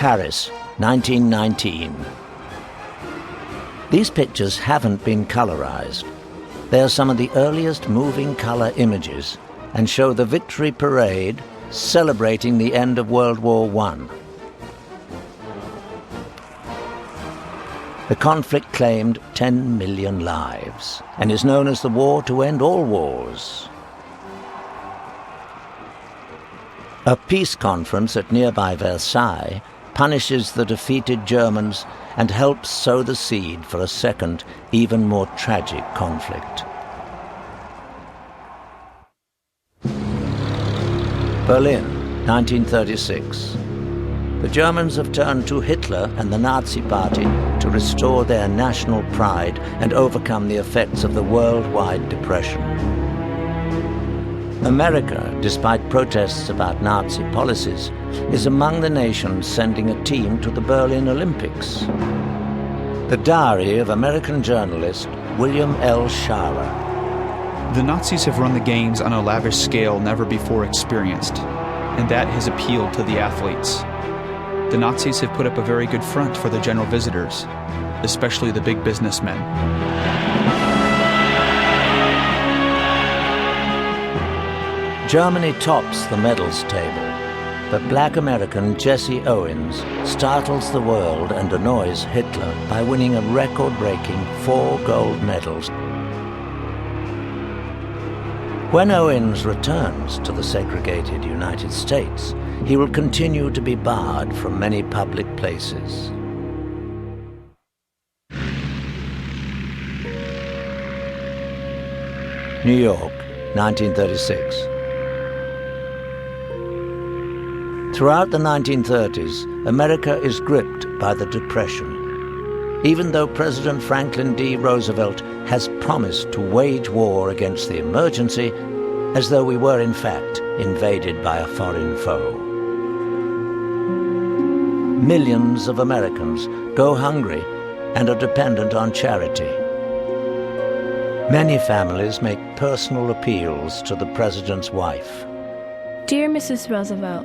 Paris, 1919. These pictures haven't been colorized. They are some of the earliest moving color images and show the Victory Parade celebrating the end of World War I. The conflict claimed 10 million lives and is known as the war to end all wars. A peace conference at nearby Versailles punishes the defeated Germans and helps sow the seed for a second, even more tragic conflict. Berlin, 1936. The Germans have turned to Hitler and the Nazi Party to restore their national pride and overcome the effects of the worldwide depression. America, despite protests about Nazi policies, is among the nations sending a team to the Berlin Olympics. The diary of American journalist William L. Sharer. The Nazis have run the games on a lavish scale never before experienced, and that has appealed to the athletes. The Nazis have put up a very good front for the general visitors, especially the big businessmen. Germany tops the medals table, but black American Jesse Owens startles the world and annoys Hitler by winning a record-breaking 4 gold medals. When Owens returns to the segregated United States, he will continue to be barred from many public places. New York, 1936. Throughout the 1930s, America is gripped by the Depression. Even though President Franklin D. Roosevelt has promised to wage war against the emergency, as though we were in fact invaded by a foreign foe. Millions of Americans go hungry and are dependent on charity. Many families make personal appeals to the president's wife. Dear Mrs. Roosevelt,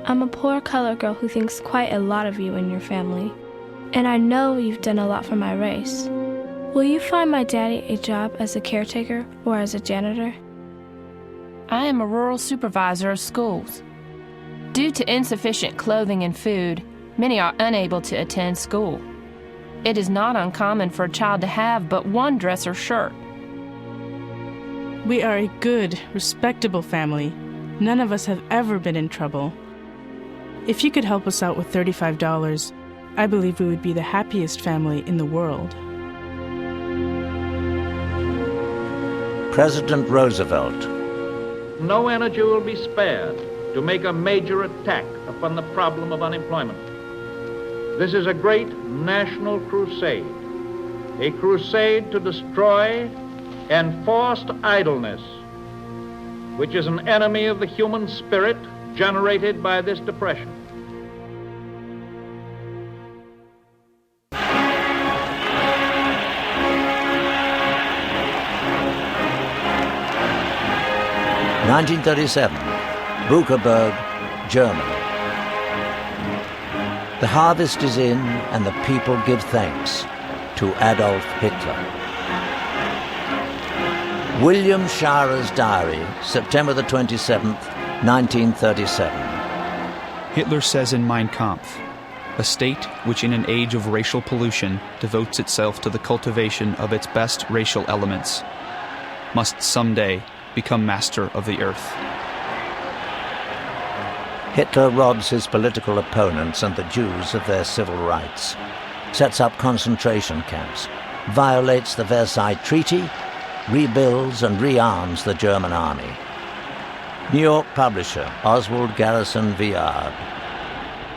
I'm a poor colored girl who thinks quite a lot of you and your family, and I know you've done a lot for my race. Will you find my daddy a job as a caretaker or as a janitor? I am a rural supervisor of schools. Due to insufficient clothing and food, many are unable to attend school. It is not uncommon for a child to have but one dress or shirt. We are a good, respectable family. None of us have ever been in trouble. If you could help us out with $35, I believe we would be the happiest family in the world. President Roosevelt. No energy will be spared to make a major attack upon the problem of unemployment. This is a great national crusade, a crusade to destroy enforced idleness, which is an enemy of the human spirit generated by this depression. (1937), Buchenberg, Germany. The harvest is in and the people give thanks to Adolf Hitler. William Sharer's diary, September the 27th, 1937. Hitler says in Mein Kampf, a state which in an age of racial pollution devotes itself to the cultivation of its best racial elements must someday become master of the earth. Hitler robs his political opponents and the Jews of their civil rights, sets up concentration camps, violates the Versailles Treaty, rebuilds and rearms the German army. New York publisher Oswald Garrison Viard.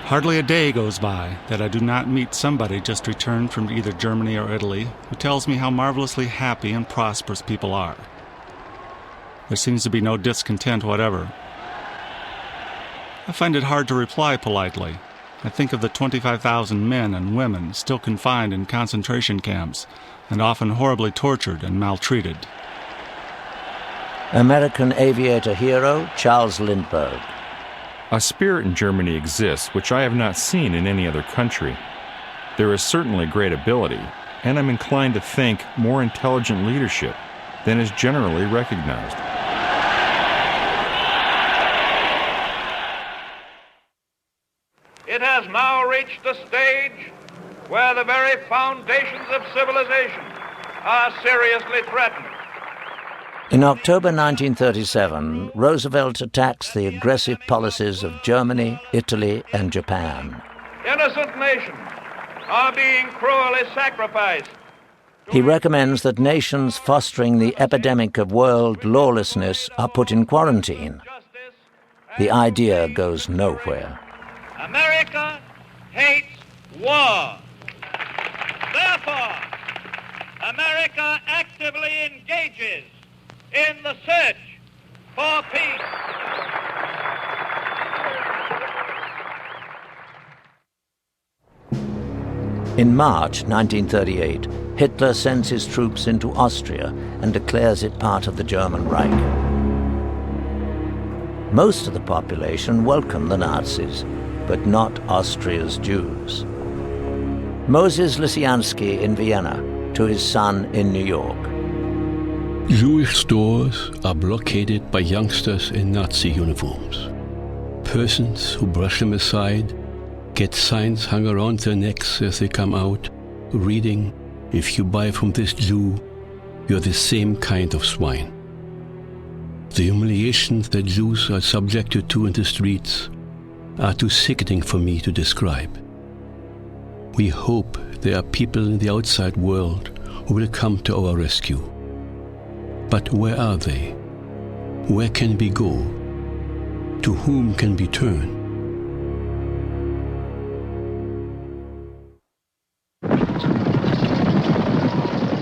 Hardly a day goes by that I do not meet somebody just returned from either Germany or Italy who tells me how marvelously happy and prosperous people are. There seems to be no discontent whatever. I find it hard to reply politely. I think of the 25,000 men and women still confined in concentration camps and often horribly tortured and maltreated. American aviator hero Charles Lindbergh. A spirit in Germany exists which I have not seen in any other country. There is certainly great ability, and I'm inclined to think more intelligent leadership than is generally recognized. It has now reached the stage where the very foundations of civilization are seriously threatened. In October 1937, Roosevelt attacks the aggressive policies of Germany, Italy, and Japan. Innocent nations are being cruelly sacrificed. He recommends that nations fostering the epidemic of world lawlessness are put in quarantine. The idea goes nowhere. America hates war. Therefore, America actively engages in the search for peace. In March 1938, Hitler sends his troops into Austria and declares it part of the German Reich. Most of the population welcome the Nazis, but not Austria's Jews. Moses Lysianski in Vienna to his son in New York. Jewish stores are blockaded by youngsters in Nazi uniforms. Persons who brush them aside get signs hung around their necks as they come out, reading, "If you buy from this Jew, you're the same kind of swine." The humiliations that Jews are subjected to in the streets are too sickening for me to describe. We hope there are people in the outside world who will come to our rescue. But where are they? Where can we go? To whom can we turn?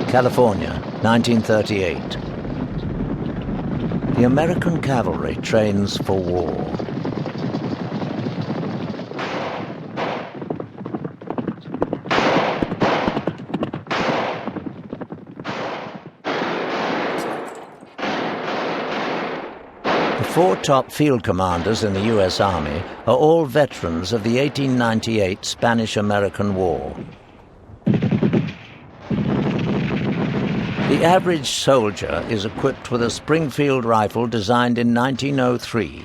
California, 1938. The American cavalry trains for war. The four top field commanders in the U.S. Army are all veterans of the 1898 Spanish-American War. The average soldier is equipped with a Springfield rifle designed in 1903.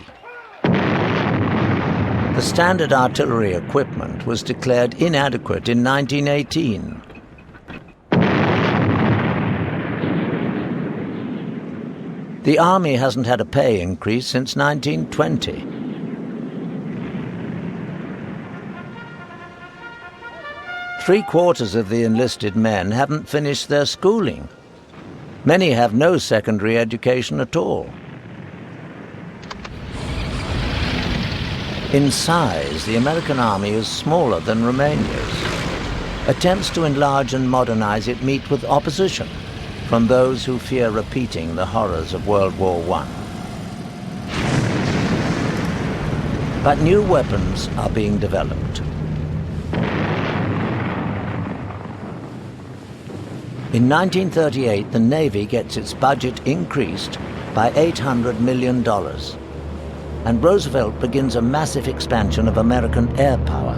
The standard artillery equipment was declared inadequate in 1918. The Army hasn't had a pay increase since 1920. Three-quarters of the enlisted men haven't finished their schooling. Many have no secondary education at all. In size, the American Army is smaller than Romania's. Attempts to enlarge and modernize it meet with opposition from those who fear repeating the horrors of World War I. But new weapons are being developed. In 1938, the Navy gets its budget increased by $800 million, and Roosevelt begins a massive expansion of American air power.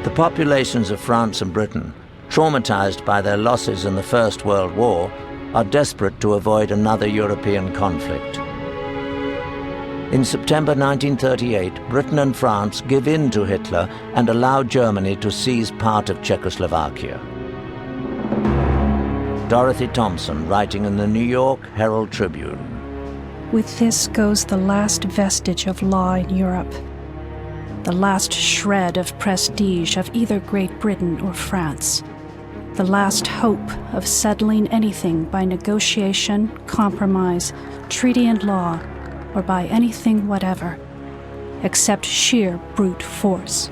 The populations of France and Britain, traumatized by their losses in the First World War, are desperate to avoid another European conflict. In September 1938, Britain and France give in to Hitler and allow Germany to seize part of Czechoslovakia. Dorothy Thompson, writing in the New York Herald Tribune. With this goes the last vestige of law in Europe, the last shred of prestige of either Great Britain or France, the last hope of settling anything by negotiation, compromise, treaty and law, or by anything whatever, except sheer brute force.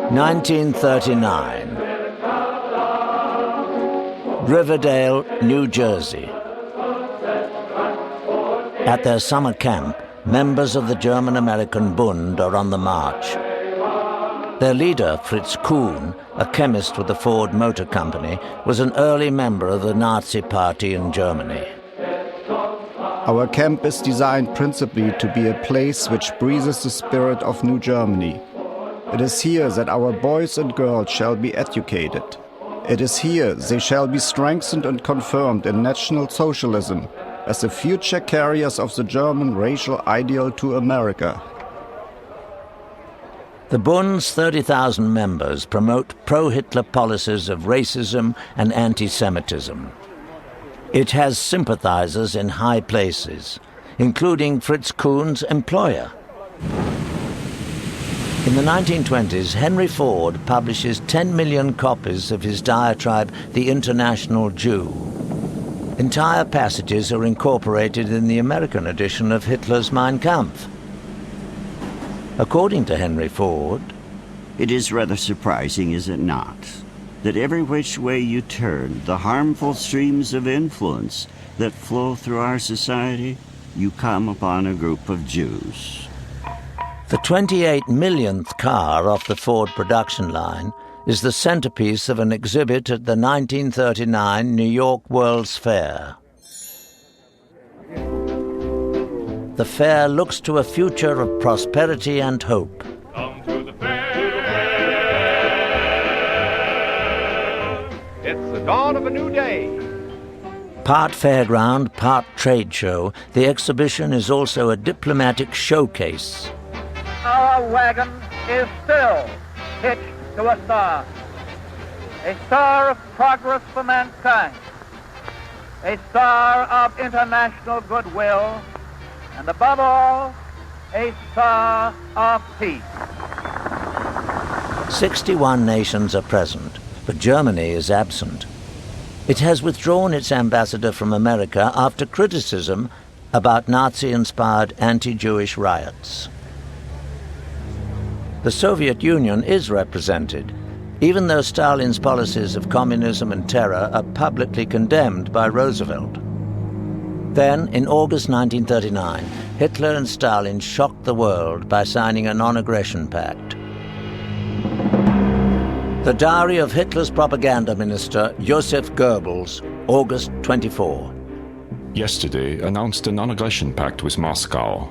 (1939) Riverdale, New Jersey. At their summer camp, members of the German-American Bund are on the march. Their leader, Fritz Kuhn, a chemist with the Ford Motor Company, was an early member of the Nazi Party in Germany. Our camp is designed principally to be a place which breathes the spirit of New Germany. It is here that our boys and girls shall be educated. It is here they shall be strengthened and confirmed in National Socialism as the future carriers of the German racial ideal to America. The Bund's 30,000 members promote pro-Hitler policies of racism and anti-Semitism. It has sympathizers in high places, including Fritz Kuhn's employer. In the 1920s, Henry Ford publishes 10 million copies of his diatribe, The International Jew. Entire passages are incorporated in the American edition of Hitler's Mein Kampf. According to Henry Ford, "It is rather surprising, is it not, that every which way you turn, the harmful streams of influence that flow through our society, you come upon a group of Jews." The 28 millionth car off the Ford production line is the centerpiece of an exhibit at the 1939 New York World's Fair. The fair looks to a future of prosperity and hope. Come to the fair. It's the dawn of a new day. Part fairground, part trade show, the exhibition is also a diplomatic showcase. Our wagon is still hitched to a star of progress for mankind, a star of international goodwill, and above all, a star of peace. 61 nations are present, but Germany is absent. It has withdrawn its ambassador from America after criticism about Nazi-inspired anti-Jewish riots. The Soviet Union is represented, even though Stalin's policies of communism and terror are publicly condemned by Roosevelt. Then, in August 1939, Hitler and Stalin shocked the world by signing a non-aggression pact. The diary of Hitler's propaganda minister, Joseph Goebbels, August 24. Yesterday announced a non-aggression pact with Moscow.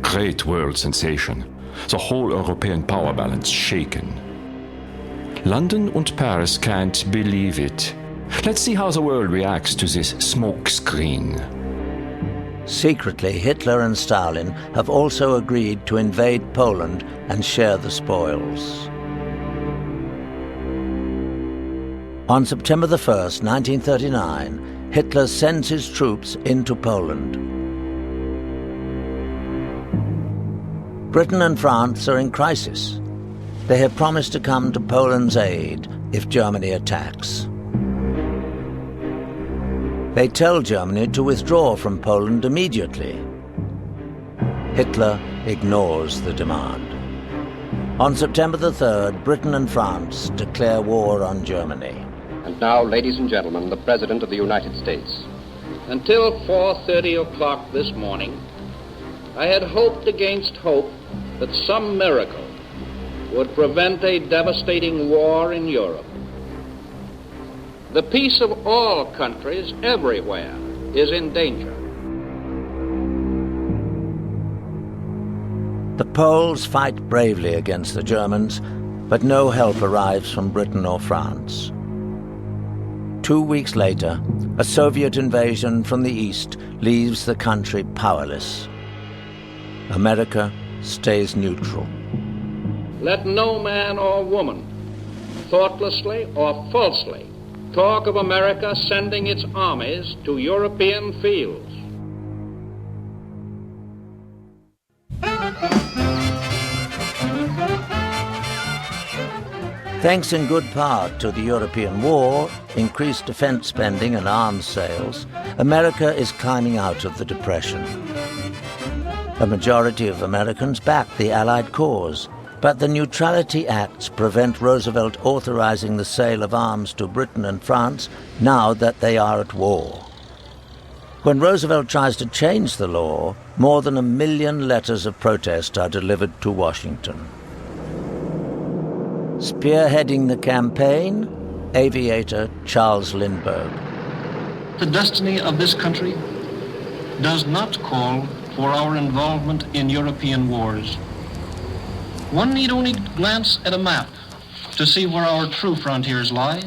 Great world sensation. The whole European power balance shaken. London and Paris can't believe it. Let's see how the world reacts to this smoke screen. Secretly, Hitler and Stalin have also agreed to invade Poland and share the spoils. On September the 1st, 1939, Hitler sends his troops into Poland. Britain and France are in crisis. They have promised to come to Poland's aid if Germany attacks. They tell Germany to withdraw from Poland immediately. Hitler ignores the demand. On September the 3rd, Britain and France declare war on Germany. And now, ladies and gentlemen, the President of the United States. Until 4:30 o'clock this morning, I had hoped against hope that some miracle would prevent a devastating war in Europe. The peace of all countries everywhere is in danger. The Poles fight bravely against the Germans, but no help arrives from Britain or France. 2 weeks later, a Soviet invasion from the east leaves the country powerless. America stays neutral. Let no man or woman, thoughtlessly or falsely, talk of America sending its armies to European fields. Thanks in good part to the European war, increased defense spending and arms sales, America is climbing out of the Depression. A majority of Americans back the Allied cause, but the Neutrality Acts prevent Roosevelt authorizing the sale of arms to Britain and France now that they are at war. When Roosevelt tries to change the law, more than 1 million letters of protest are delivered to Washington. Spearheading the campaign, aviator Charles Lindbergh. The destiny of this country does not call for our involvement in European wars. One need only glance at a map to see where our true frontiers lie.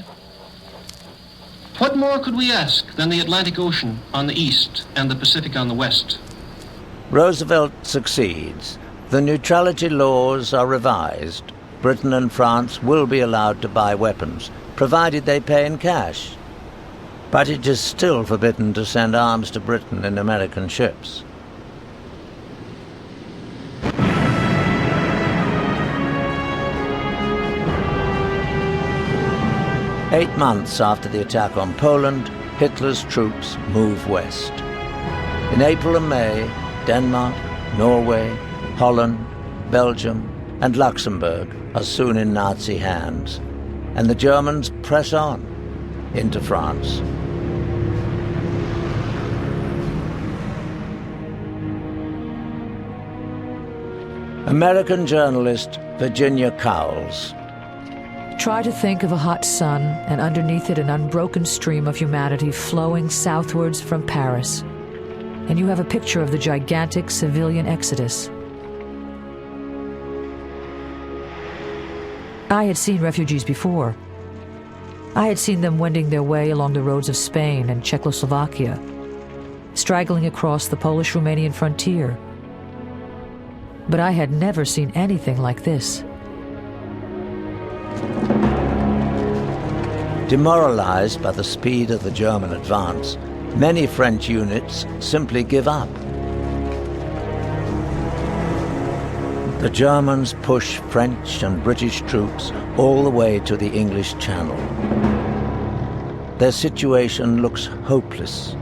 What more could we ask than the Atlantic Ocean on the east and the Pacific on the west? Roosevelt succeeds. The neutrality laws are revised. Britain and France will be allowed to buy weapons, provided they pay in cash. But it is still forbidden to send arms to Britain in American ships. Eight months after the attack on Poland, Hitler's troops move west. In April and May, Denmark, Norway, Holland, Belgium, and Luxembourg are soon in Nazi hands, and the Germans press on into France. American journalist Virginia Cowles. Try to think of a hot sun, and underneath it an unbroken stream of humanity flowing southwards from Paris. And you have a picture of the gigantic civilian exodus. I had seen refugees before. I had seen them wending their way along the roads of Spain and Czechoslovakia, straggling across the Polish-Romanian frontier. But I had never seen anything like this. Demoralized by the speed of the German advance, many French units simply give up. The Germans push French and British troops all the way to the English Channel. Their situation looks hopeless.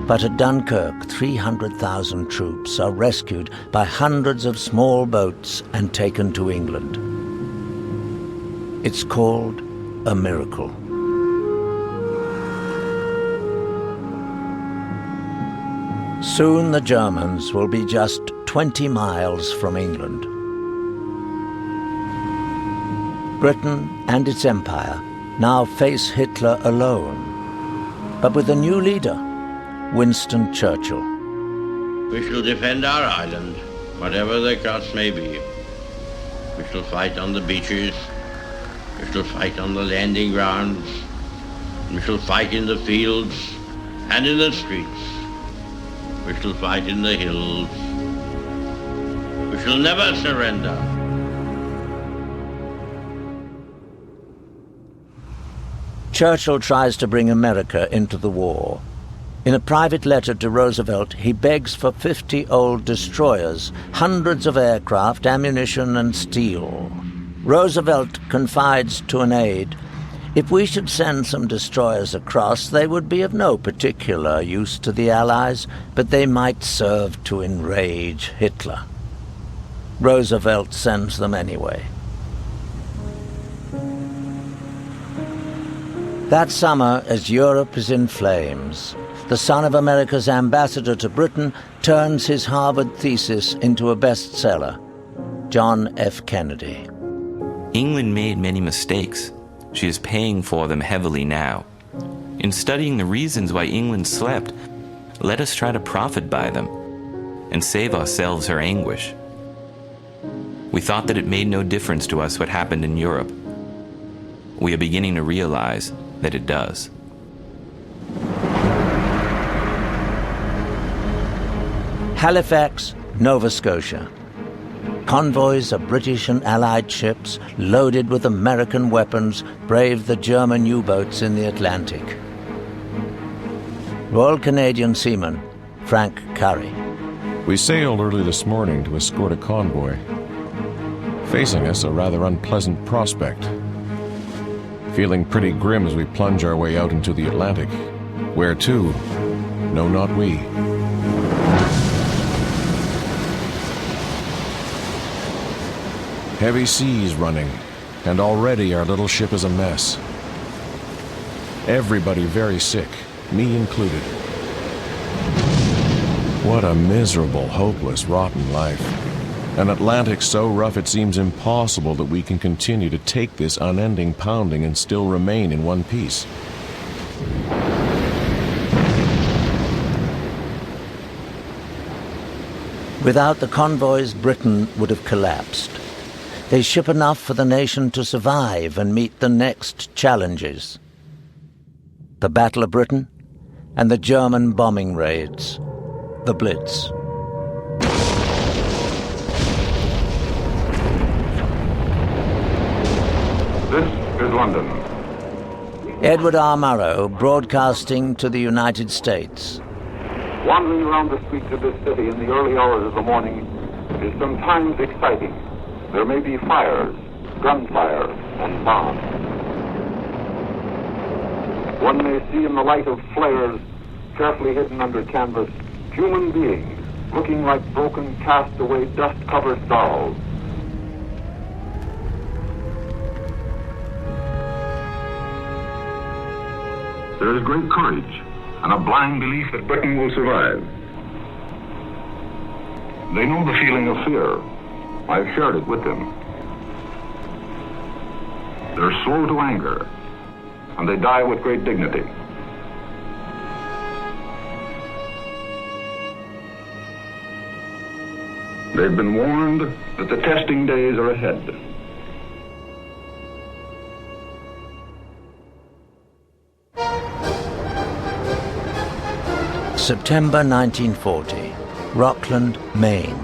But at Dunkirk, 300,000 troops are rescued by hundreds of small boats and taken to England. It's called a miracle. Soon the Germans will be just 20 miles from England. Britain and its empire now face Hitler alone, but with a new leader, Winston Churchill. We shall defend our island, whatever the cost may be. We shall fight on the beaches. We shall fight on the landing grounds. We shall fight in the fields and in the streets. We shall fight in the hills. We shall never surrender. Churchill tries to bring America into the war. In a private letter to Roosevelt, he begs for 50 old destroyers, hundreds of aircraft, ammunition, and steel. Roosevelt confides to an aide, "If we should send some destroyers across, they would be of no particular use to the Allies, but they might serve to enrage Hitler." Roosevelt sends them anyway. That summer, as Europe is in flames, the son of America's ambassador to Britain turns his Harvard thesis into a bestseller, John F. Kennedy. England made many mistakes. She is paying for them heavily now. In studying the reasons why England slept, let us try to profit by them and save ourselves her anguish. We thought that it made no difference to us what happened in Europe. We are beginning to realize that it does. Halifax, Nova Scotia. Convoys of British and Allied ships loaded with American weapons braved the German U-boats in the Atlantic. Royal Canadian seaman Frank Curry. We sailed early this morning to escort a convoy. Facing us, a rather unpleasant prospect. Feeling pretty grim as we plunge our way out into the Atlantic. Where to? No, not we. Heavy seas running, and already our little ship is a mess. Everybody very sick, me included. What a miserable, hopeless, rotten life. An Atlantic so rough it seems impossible that we can continue to take this unending pounding and still remain in one piece. Without the convoys, Britain would have collapsed. They ship enough for the nation to survive and meet the next challenges. The Battle of Britain and the German bombing raids, the Blitz. This is London. Edward R. Murrow, broadcasting to the United States. Wandering around the streets of this city in the early hours of the morning is sometimes exciting. There may be fires, gunfire, and bombs. One may see in the light of flares, carefully hidden under canvas, human beings looking like broken, cast-away, dust-covered dolls. There is great courage and a blind belief that Britain will survive. They know the feeling of fear. I've shared it with them. They're slow to anger, and they die with great dignity. They've been warned that the testing days are ahead. September 1940, Rockland, Maine.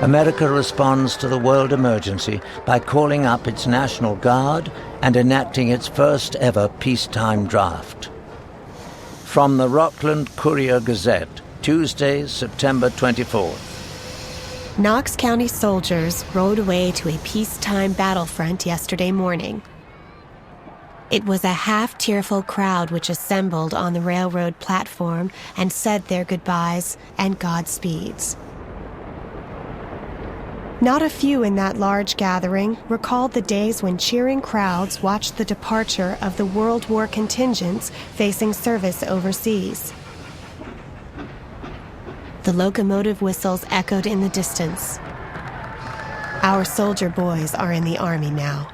America responds to the world emergency by calling up its National Guard and enacting its first ever peacetime draft. From the Rockland Courier-Gazette, Tuesday, September 24th. Knox County soldiers rode away to a peacetime battlefront yesterday morning. It was a half-tearful crowd which assembled on the railroad platform and said their goodbyes and Godspeeds. Not a few in that large gathering recalled the days when cheering crowds watched the departure of the World War contingents facing service overseas. The locomotive whistles echoed in the distance. Our soldier boys are in the Army now.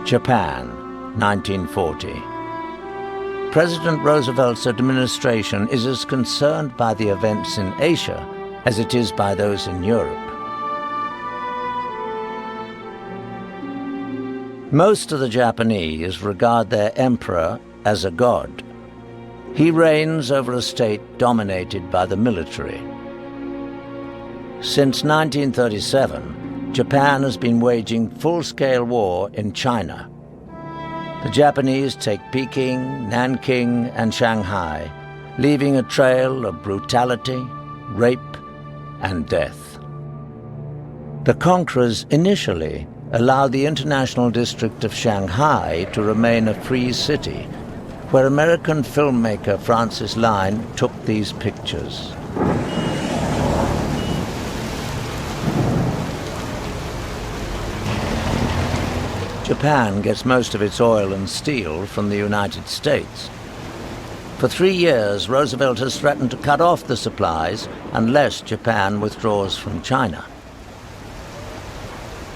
Japan, 1940. President Roosevelt's administration is as concerned by the events in Asia as it is by those in Europe. Most of the Japanese regard their emperor as a god. He reigns over a state dominated by the military. Since 1937, Japan has been waging full-scale war in China. The Japanese take Peking, Nanking, and Shanghai, leaving a trail of brutality, rape, and death. The conquerors initially allowed the International District of Shanghai to remain a free city, where American filmmaker Francis Line took these pictures. Japan gets most of its oil and steel from the United States. For 3 years, Roosevelt has threatened to cut off the supplies unless Japan withdraws from China.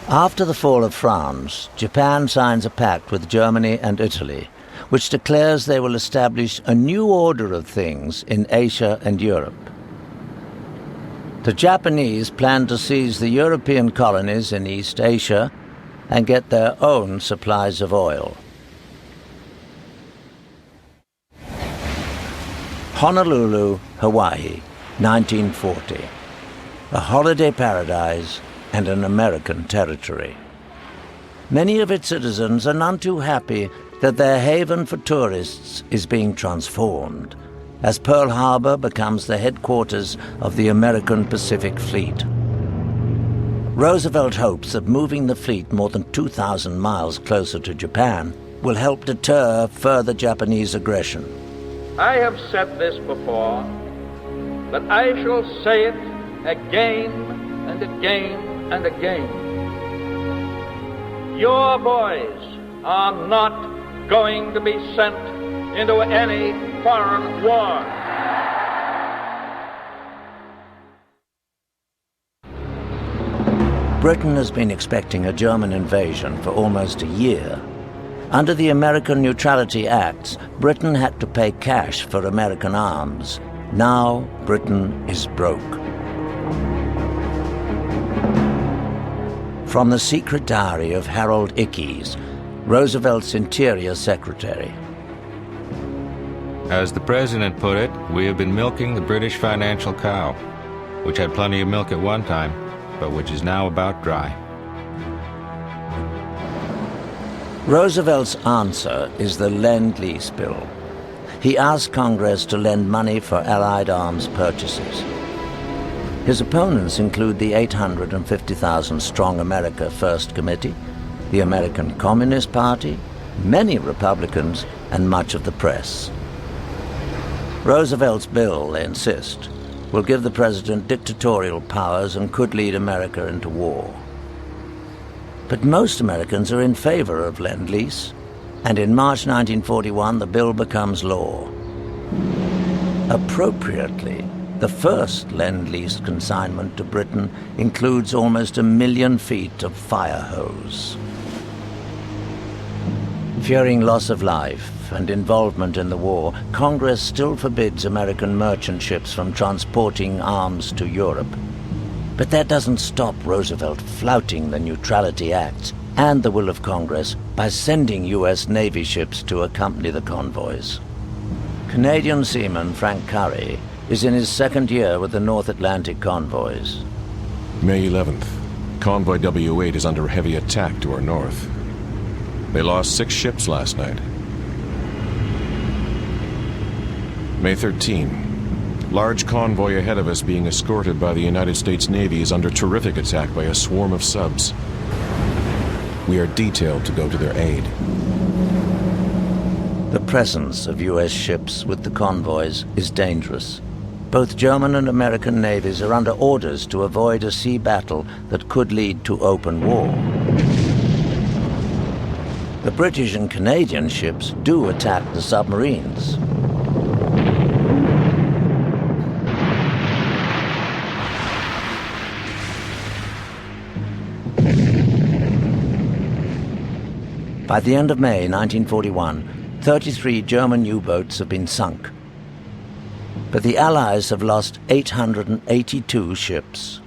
After the fall of France, Japan signs a pact with Germany and Italy, which declares they will establish a new order of things in Asia and Europe. The Japanese plan to seize the European colonies in East Asia and get their own supplies of oil. Honolulu, Hawaii, 1940. A holiday paradise and an American territory. Many of its citizens are none too happy that their haven for tourists is being transformed, as Pearl Harbor becomes the headquarters of the American Pacific Fleet. Roosevelt hopes that moving the fleet more than 2,000 miles closer to Japan will help deter further Japanese aggression. I have said this before, but I shall say it again and again and again. Your boys are not going to be sent into any foreign war. Britain has been expecting a German invasion for almost a year. Under the American Neutrality Acts, Britain had to pay cash for American arms. Now, Britain is broke. From the secret diary of Harold Ickes, Roosevelt's Interior Secretary. As the President put it, we have been milking the British financial cow, which had plenty of milk at one time, but which is now about dry. Roosevelt's answer is the Lend-Lease Bill. He asked Congress to lend money for Allied arms purchases. His opponents include the 850,000-strong America First Committee, the American Communist Party, many Republicans, and much of the press. Roosevelt's bill, they insist, will give the president dictatorial powers and could lead America into war. But most Americans are in favor of Lend-Lease, and in March 1941 the bill becomes law. Appropriately, the first Lend-Lease consignment to Britain includes almost 1 million feet of fire hose. Fearing loss of life and involvement in the war, Congress still forbids American merchant ships from transporting arms to Europe. But that doesn't stop Roosevelt flouting the Neutrality Acts and the will of Congress by sending U.S. Navy ships to accompany the convoys. Canadian seaman Frank Curry is in his second year with the North Atlantic convoys. May 11th. Convoy WWII is under heavy attack to our north. They lost 6 ships last night. May 13. Large convoy ahead of us being escorted by the United States Navy is under terrific attack by a swarm of subs. We are detailed to go to their aid. The presence of U.S. ships with the convoys is dangerous. Both German and American navies are under orders to avoid a sea battle that could lead to open war. The British and Canadian ships do attack the submarines. By the end of May 1941, 33 German U-boats have been sunk. But the Allies have lost 882 ships.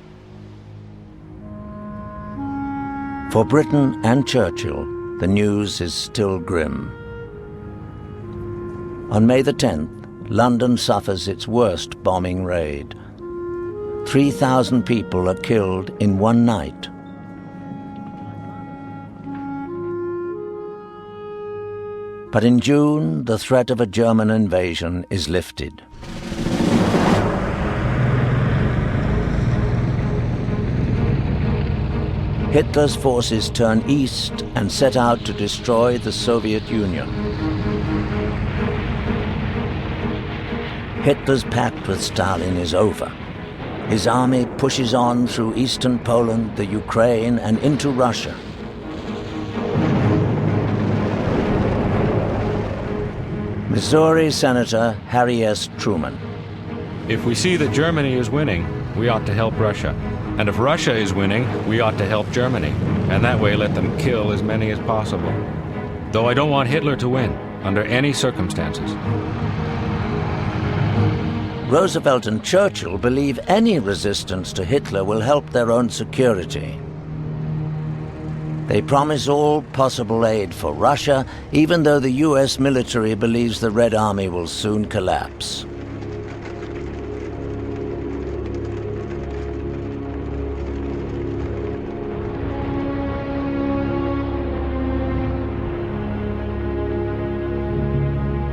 For Britain and Churchill, the news is still grim. On May the 10th, London suffers its worst bombing raid. 3,000 people are killed in one night. But in June, the threat of a German invasion is lifted. Hitler's forces turn east and set out to destroy the Soviet Union. Hitler's pact with Stalin is over. His army pushes on through eastern Poland, the Ukraine, and into Russia. Missouri Senator Harry S. Truman. If we see that Germany is winning, we ought to help Russia. And if Russia is winning, we ought to help Germany. And that way let them kill as many as possible. Though I don't want Hitler to win, under any circumstances. Roosevelt and Churchill believe any resistance to Hitler will help their own security. They promise all possible aid for Russia, even though the U.S. military believes the Red Army will soon collapse.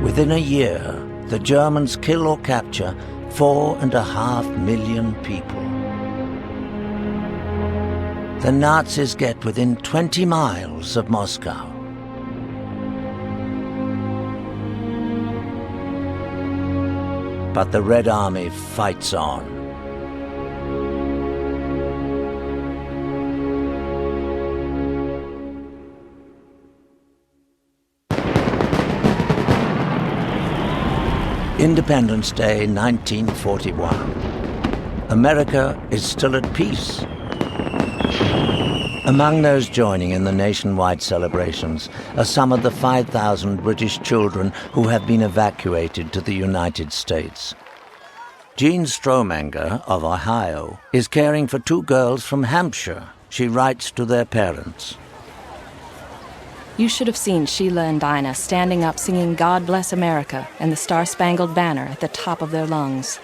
Within a year, the Germans kill or capture 4.5 million people. The Nazis get within 20 miles of Moscow. But the Red Army fights on. Independence Day, 1941. America is still at peace. Among those joining in the nationwide celebrations are some of the 5,000 British children who have been evacuated to the United States. Jean Stromanger of Ohio is caring for 2 girls from Hampshire. She writes to their parents. You should have seen Sheila and Dinah standing up singing God Bless America and the Star-Spangled Banner at the top of their lungs.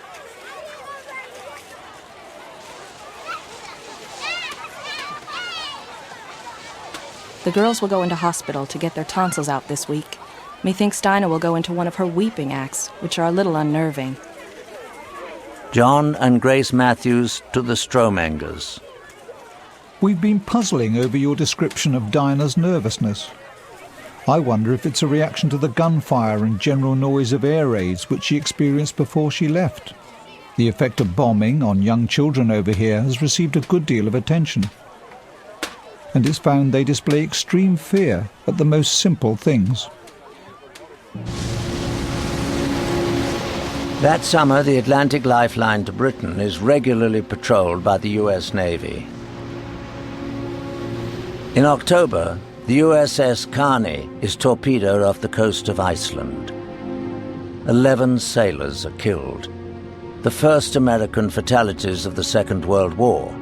The girls will go into hospital to get their tonsils out this week. Methinks Dinah will go into one of her weeping acts, which are a little unnerving. John and Grace Matthews to the Stromangers. We've been puzzling over your description of Dinah's nervousness. I wonder if it's a reaction to the gunfire and general noise of air raids which she experienced before she left. The effect of bombing on young children over here has received a good deal of attention, and it's found they display extreme fear at the most simple things. That summer, the Atlantic lifeline to Britain is regularly patrolled by the U.S. Navy. In October, the USS Carney is torpedoed off the coast of Iceland. 11 sailors are killed, the first American fatalities of the Second World War.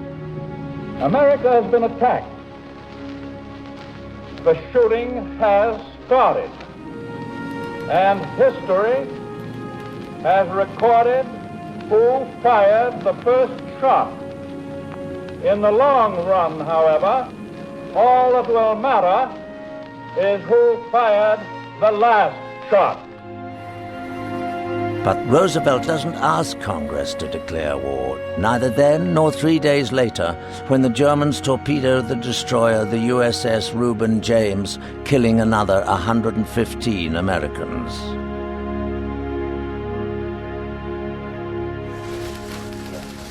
America has been attacked. The shooting has started, and history has recorded who fired the first shot. In the long run, however, all that will matter is who fired the last shot. But Roosevelt doesn't ask Congress to declare war, neither then nor 3 days later, when the Germans torpedoed the destroyer, the USS Reuben James, killing another 115 Americans.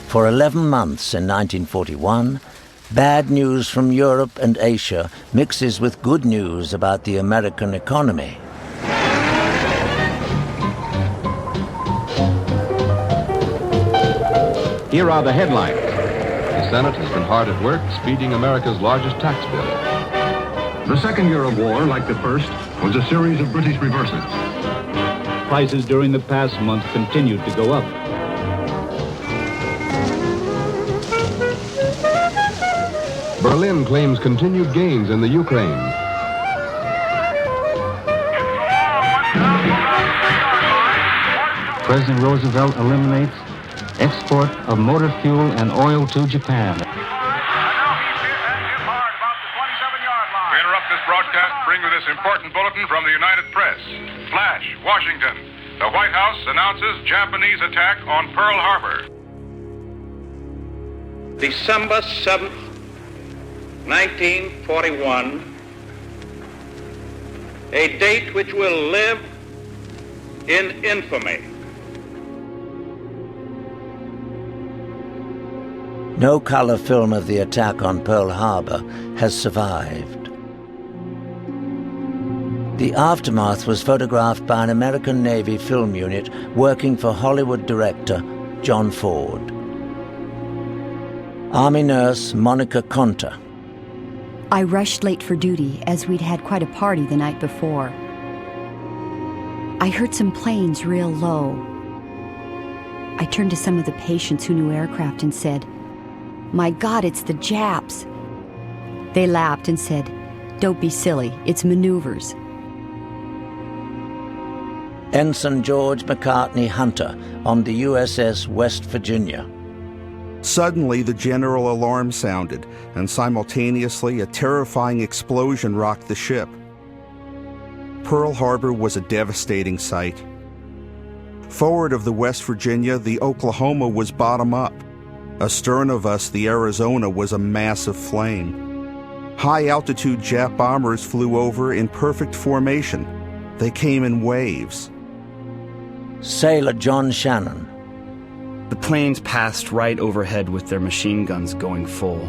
For 11 months in 1941, bad news from Europe and Asia mixes with good news about the American economy. Here are the headlines. The Senate has been hard at work speeding America's largest tax bill. The second year of war, like the first, was a series of British reverses. Prices during the past month continued to go up. Berlin claims continued gains in the Ukraine. President Roosevelt eliminates export of motor fuel and oil to Japan. We interrupt this broadcast to bring you this important bulletin from the United Press. Flash, Washington. The White House announces Japanese attack on Pearl Harbor. December 7th, 1941, a date which will live in infamy. No color film of the attack on Pearl Harbor has survived. The aftermath was photographed by an American Navy film unit working for Hollywood director John Ford. Army nurse Monica Conta. I rushed late for duty as we'd had quite a party the night before. I heard some planes real low. I turned to some of the patients who knew aircraft and said, "My God, it's the Japs." They laughed and said, "Don't be silly, it's maneuvers." Ensign George McCartney Hunter on the USS West Virginia. Suddenly, the general alarm sounded, and simultaneously, a terrifying explosion rocked the ship. Pearl Harbor was a devastating sight. Forward of the West Virginia, the Oklahoma was bottom up. Astern of us, the Arizona was a mass of flame. High-altitude Jap bombers flew over in perfect formation. They came in waves. Sailor John Shannon. The planes passed right overhead with their machine guns going full.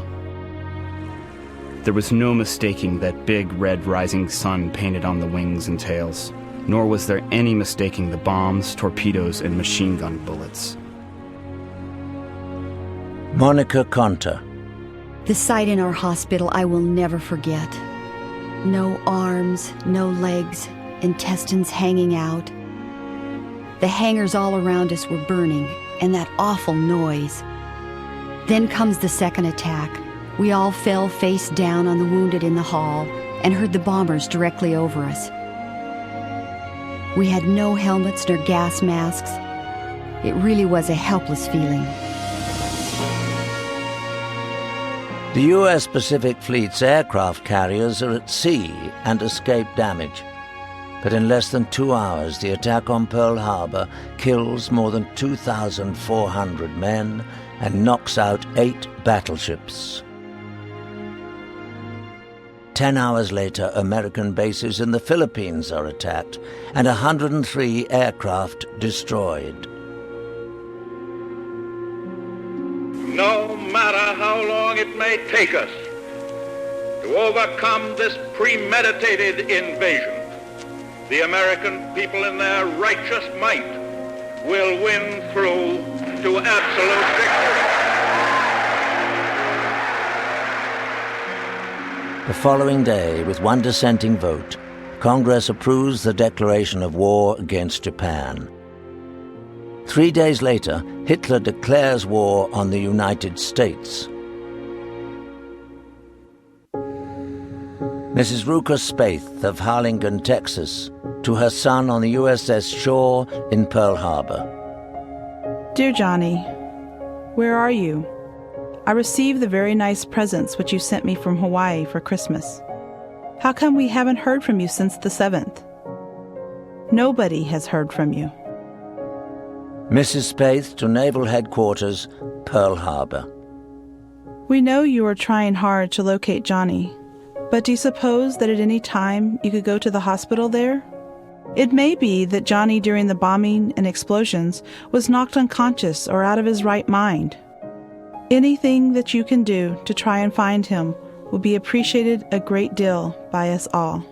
There was no mistaking that big red rising sun painted on the wings and tails. nor was there any mistaking the bombs, torpedoes, and machine gun bullets. Monica Conter. The sight in our hospital I will never forget. No arms, no legs, intestines hanging out. The hangars all around us were burning, and that awful noise. Then comes the second attack. We all fell face down on the wounded in the hall and heard the bombers directly over us. We had no helmets nor gas masks. It really was a helpless feeling. The U.S. Pacific Fleet's aircraft carriers are at sea and escape damage. But in less than 2 hours, the attack on Pearl Harbor kills more than 2,400 men and knocks out 8 battleships. 10 hours later, American bases in the Philippines are attacked and 103 aircraft destroyed. No matter how long it may take us to overcome this premeditated invasion, the American people in their righteous might will win through to absolute victory. The following day, with one dissenting vote, Congress approves the declaration of war against Japan. 3 days later, Hitler declares war on the United States. Mrs. Ruka Spaeth of Harlingen, Texas, to her son on the USS Shaw in Pearl Harbor. Dear Johnny, where are you? I received the very nice presents which you sent me from Hawaii for Christmas. How come we haven't heard from you since the 7th? Nobody has heard from you. Mrs. Spaeth to Naval Headquarters, Pearl Harbor. We know you are trying hard to locate Johnny, but do you suppose that at any time you could go to the hospital there? It may be that Johnny during the bombing and explosions was knocked unconscious or out of his right mind. Anything that you can do to try and find him will be appreciated a great deal by us all.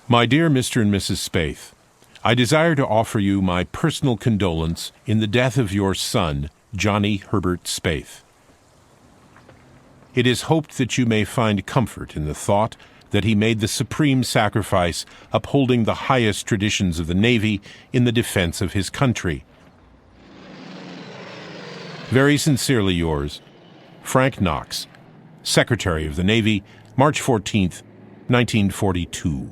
My dear Mr. and Mrs. Spaeth, I desire to offer you my personal condolence in the death of your son, Johnny Herbert Spaeth. It is hoped that you may find comfort in the thought that he made the supreme sacrifice upholding the highest traditions of the Navy in the defense of his country. Very sincerely yours, Frank Knox, Secretary of the Navy, March 14th, 1942.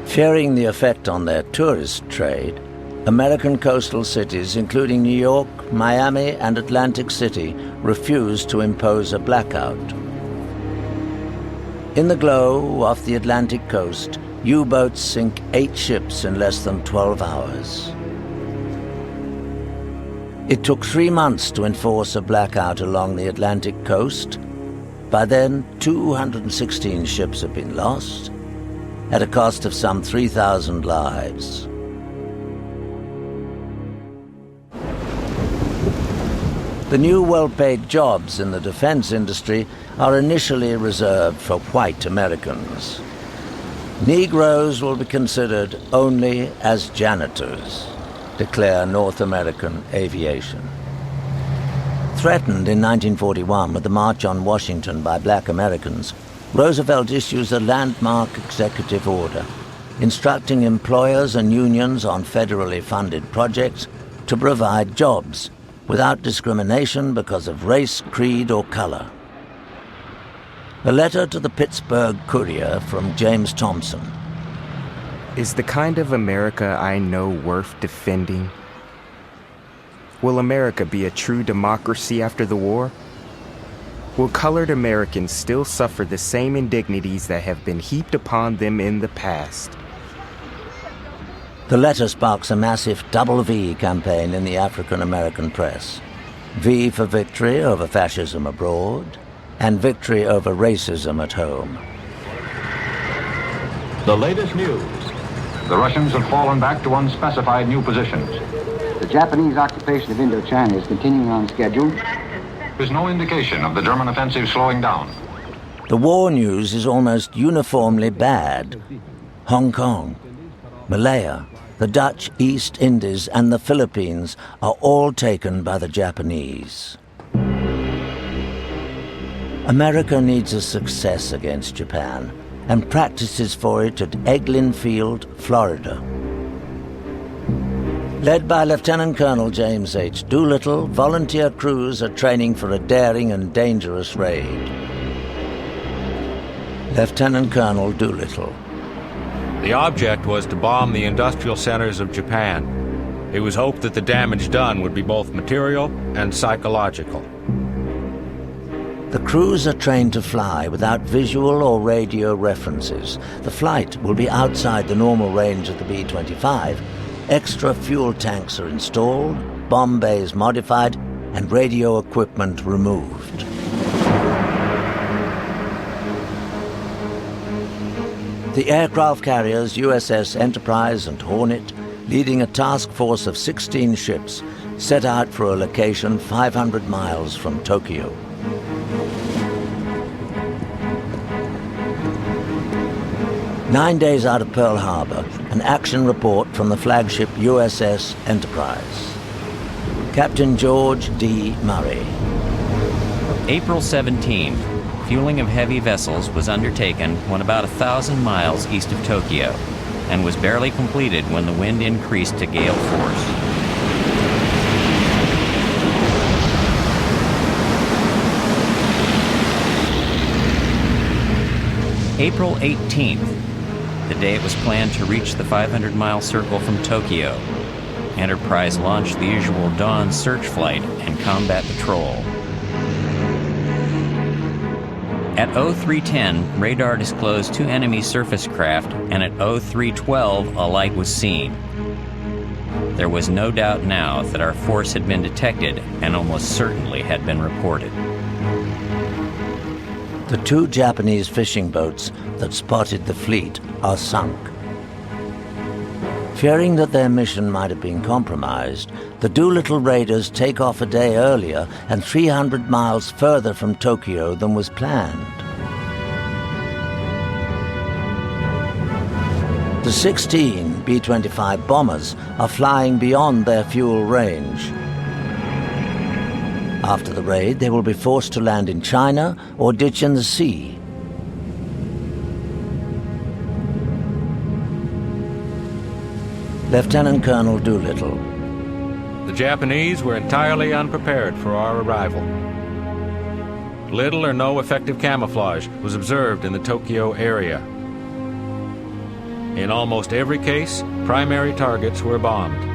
Fearing the effect on their tourist trade, American coastal cities, including New York, Miami, and Atlantic City, refused to impose a blackout. In the glow off the Atlantic coast, U-boats sink 8 ships in less than 12 hours. It took 3 months to enforce a blackout along the Atlantic coast. By then, 216 ships have been lost, at a cost of some 3,000 lives. The new well-paid jobs in the defense industry are initially reserved for white Americans. Negroes will be considered only as janitors, declare North American Aviation. Threatened in 1941 with the March on Washington by black Americans, Roosevelt issues a landmark executive order instructing employers and unions on federally funded projects to provide jobs without discrimination because of race, creed, or color. A letter to the Pittsburgh Courier from James Thompson. Is the kind of America I know worth defending? Will America be a true democracy after the war? Will colored Americans still suffer the same indignities that have been heaped upon them in the past? The letter sparks a massive double V campaign in the African-American press. V for victory over fascism abroad, and victory over racism at home. The latest news. The Russians have fallen back to unspecified new positions. The Japanese occupation of Indochina is continuing on schedule. There's no indication of the German offensive slowing down. The war news is almost uniformly bad. Hong Kong, Malaya, the Dutch East Indies and the Philippines are all taken by the Japanese. America needs a success against Japan and practices for it at Eglin Field, Florida. Led by Lieutenant Colonel James H. Doolittle, volunteer crews are training for a daring and dangerous raid. Lieutenant Colonel Doolittle. The object was to bomb the industrial centers of Japan. It was hoped that the damage done would be both material and psychological. The crews are trained to fly without visual or radio references. The flight will be outside the normal range of the B-25. Extra fuel tanks are installed, bomb bays modified, and radio equipment removed. The aircraft carriers USS Enterprise and Hornet, leading a task force of 16 ships, set out for a location 500 miles from Tokyo. Nine days out of Pearl Harbor, an action report from the flagship USS Enterprise. Captain George D. Murray. April 17. Fueling of heavy vessels was undertaken when about 1,000 miles east of Tokyo, and was barely completed when the wind increased to gale force. April 18th. The day it was planned to reach the 500-mile circle from Tokyo. Enterprise launched the usual dawn search flight and combat patrol. At 0310, radar disclosed 2 enemy surface craft, and at 0312, a light was seen. There was no doubt now that our force had been detected and almost certainly had been reported. The 2 Japanese fishing boats that spotted the fleet are sunk. Fearing that their mission might have been compromised, the Doolittle raiders take off a day earlier and 300 miles further from Tokyo than was planned. The 16 B-25 bombers are flying beyond their fuel range. After the raid, they will be forced to land in China or ditch in the sea. Lieutenant Colonel Doolittle. The Japanese were entirely unprepared for our arrival. Little or no effective camouflage was observed in the Tokyo area. In almost every case, primary targets were bombed.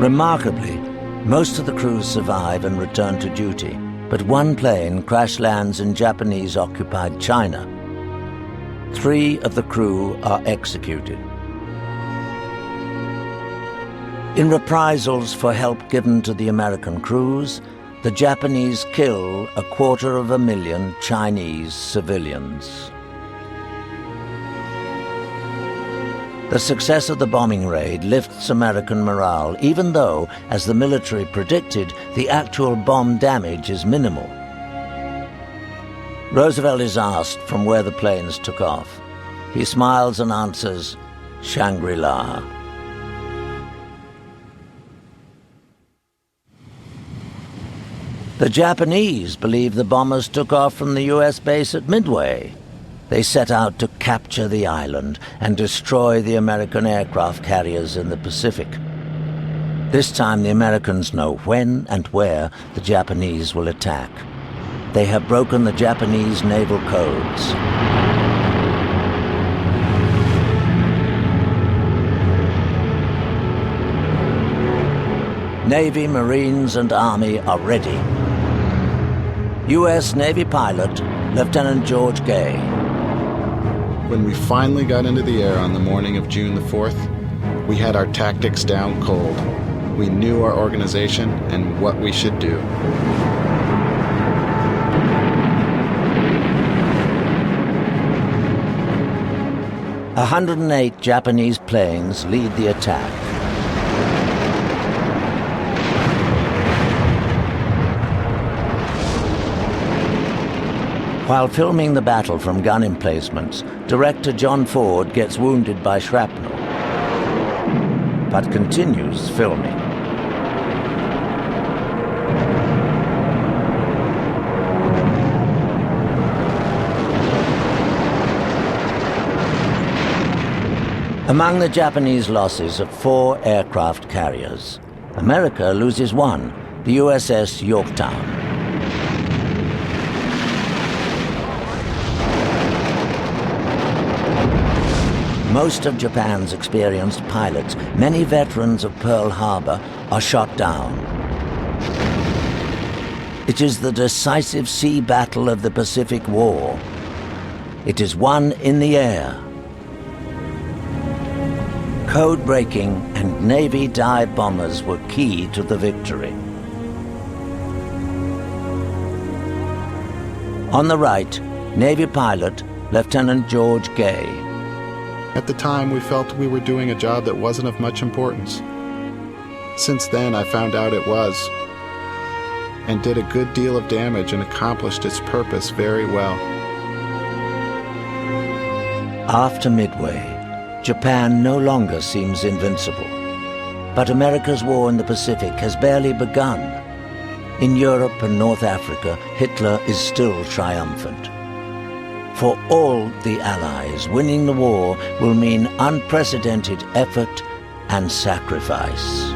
Remarkably, most of the crews survive and return to duty, but one plane crash lands in Japanese-occupied China. 3 of the crew are executed. In reprisals for help given to the American crews, the Japanese kill 250,000 Chinese civilians. The success of the bombing raid lifts American morale, even though, as the military predicted, the actual bomb damage is minimal. Roosevelt is asked from where the planes took off. He smiles and answers, Shangri-La. The Japanese believe the bombers took off from the U.S. base at Midway. They set out to capture the island and destroy the American aircraft carriers in the Pacific. This time the Americans know when and where the Japanese will attack. They have broken the Japanese naval codes. Navy, Marines, and Army are ready. U.S. Navy pilot, Lieutenant George Gay. When we finally got into the air on the morning of June the 4th, we had our tactics down cold. We knew our organization and what we should do. – 108 Japanese planes lead the attack. While filming the battle from gun emplacements, director John Ford gets wounded by shrapnel, but continues filming. Among the Japanese losses of 4 aircraft carriers, America loses 1, the USS Yorktown. Most of Japan's experienced pilots, many veterans of Pearl Harbor, are shot down. It is the decisive sea battle of the Pacific War. It is won in the air. Code-breaking and Navy dive bombers were key to the victory. On the right, Navy pilot Lieutenant George Gay. At the time, we felt we were doing a job that wasn't of much importance. Since then, I found out it was, and did a good deal of damage and accomplished its purpose very well. After Midway, Japan no longer seems invincible. But America's war in the Pacific has barely begun. In Europe and North Africa, Hitler is still triumphant. For all the Allies, winning the war will mean unprecedented effort and sacrifice.